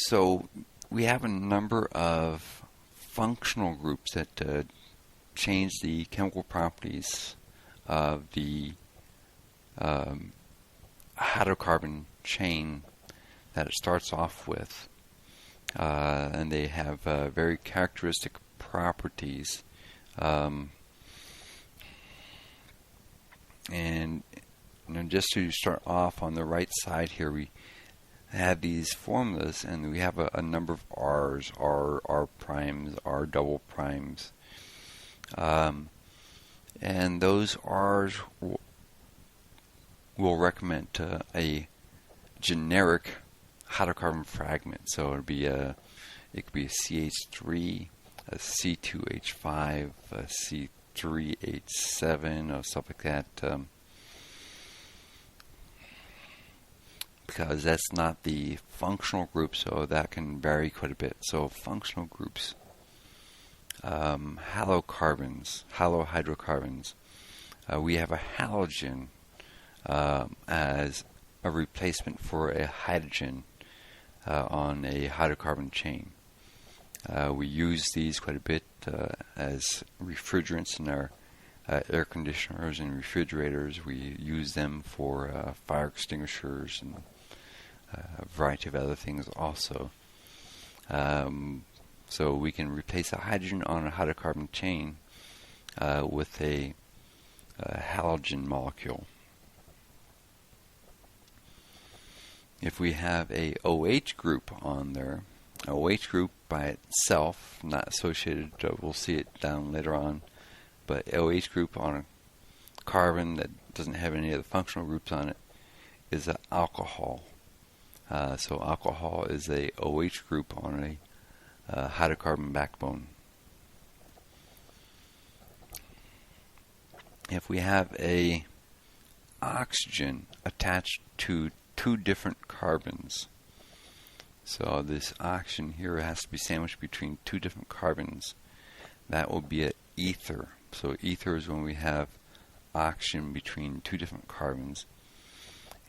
So we have a number of functional groups that change the chemical properties of the hydrocarbon chain that it starts off with. And they have very characteristic properties. And just to start off on the right side here, we have these formulas, and we have a number of R's, R primes, R double primes. And those R's will recommend a generic hydrocarbon fragment. So it could be a CH3, a C2H5, a C3H7, or stuff like that. Because that's not the functional group, so that can vary quite a bit. So functional groups, halohydrocarbons. We have a halogen as a replacement for a hydrogen on a hydrocarbon chain. We use these quite a bit as refrigerants in our air conditioners and refrigerators. We use them for fire extinguishers and a variety of other things also. So we can replace a hydrogen on a hydrocarbon chain with a halogen molecule. If we have a OH group on there, OH group by itself, not associated, we'll see it down later on, but OH group on a carbon that doesn't have any of the functional groups on it is an alcohol. So alcohol is a OH group on a hydrocarbon backbone. If we have a oxygen attached to two different carbons, so this oxygen here has to be sandwiched between two different carbons, that will be an ether. So ether is when we have oxygen between two different carbons.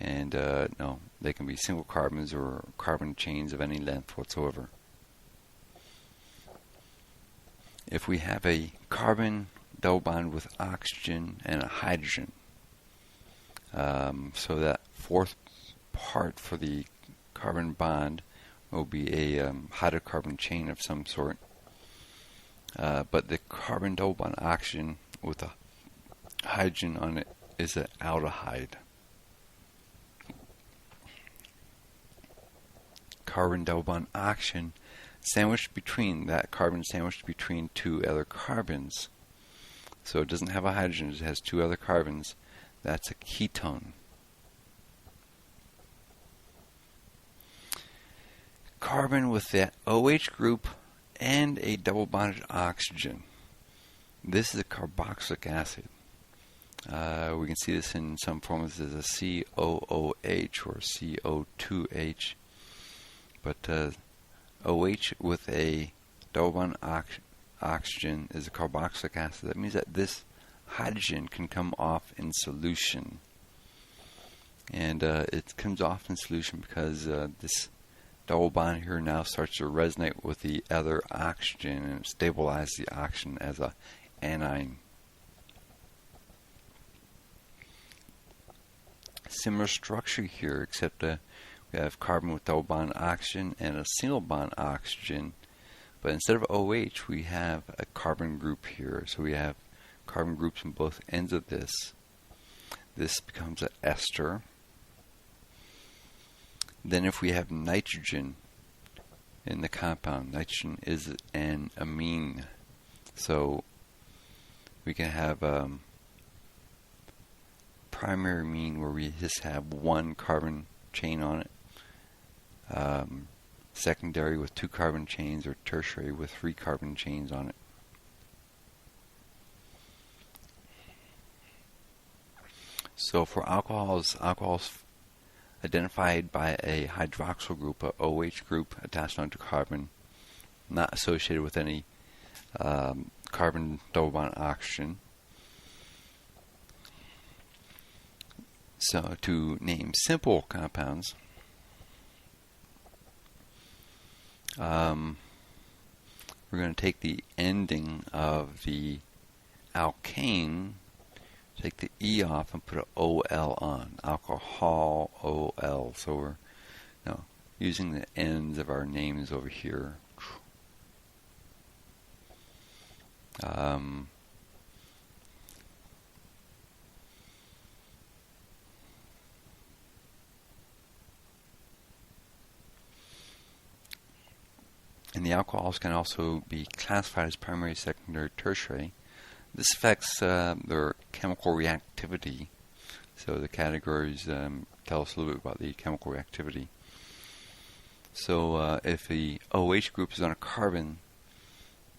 And no, they can be single carbons or carbon chains of any length whatsoever. If we have a carbon double bond with oxygen and a hydrogen, so that fourth part for the carbon bond will be a hydrocarbon chain of some sort. But the carbon double bond oxygen with a hydrogen on it is an aldehyde. Carbon double bond oxygen sandwiched between two other carbons. So it doesn't have a hydrogen, it has two other carbons. That's a ketone. Carbon with that OH group and a double bonded oxygen. This is a carboxylic acid. We can see this in some forms as a COOH or CO2H. But OH with a double bond oxygen is a carboxylic acid. That means that this hydrogen can come off in solution. And it comes off in solution because this double bond here now starts to resonate with the other oxygen and stabilizes the oxygen as a anion. Similar structure here, except we have carbon with double bond oxygen and a single bond oxygen. But instead of OH, we have a carbon group here. So we have carbon groups on both ends of this. This becomes an ester. Then if we have nitrogen in the compound, nitrogen is an amine. So we can have primary amine where we just have one carbon chain on it. Secondary with two carbon chains, or tertiary with three carbon chains on it. So for alcohols identified by a hydroxyl group, a OH group attached onto carbon, not associated with any carbon double bond oxygen. So to name simple compounds, We're going to take the ending of the alkane, take the E off and put an OL on. Alcohol, OL. So we're using the ends of our names over here. And the alcohols can also be classified as primary, secondary, tertiary. This affects their chemical reactivity. So the categories tell us a little bit about the chemical reactivity. So if the OH group is on a carbon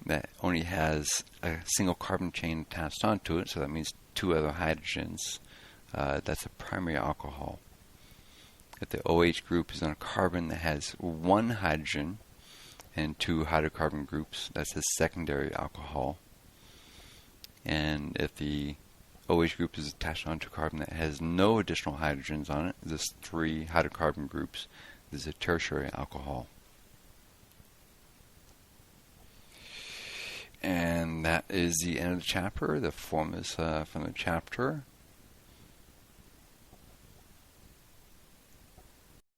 that only has a single carbon chain attached onto it, so that means two other hydrogens, that's a primary alcohol. If the OH group is on a carbon that has one hydrogen and two hydrocarbon groups, that's a secondary alcohol. And if the OH group is attached onto a carbon that has no additional hydrogens on it, there's three hydrocarbon groups, this is a tertiary alcohol. And that is the end of the chapter. The formulas from the chapter.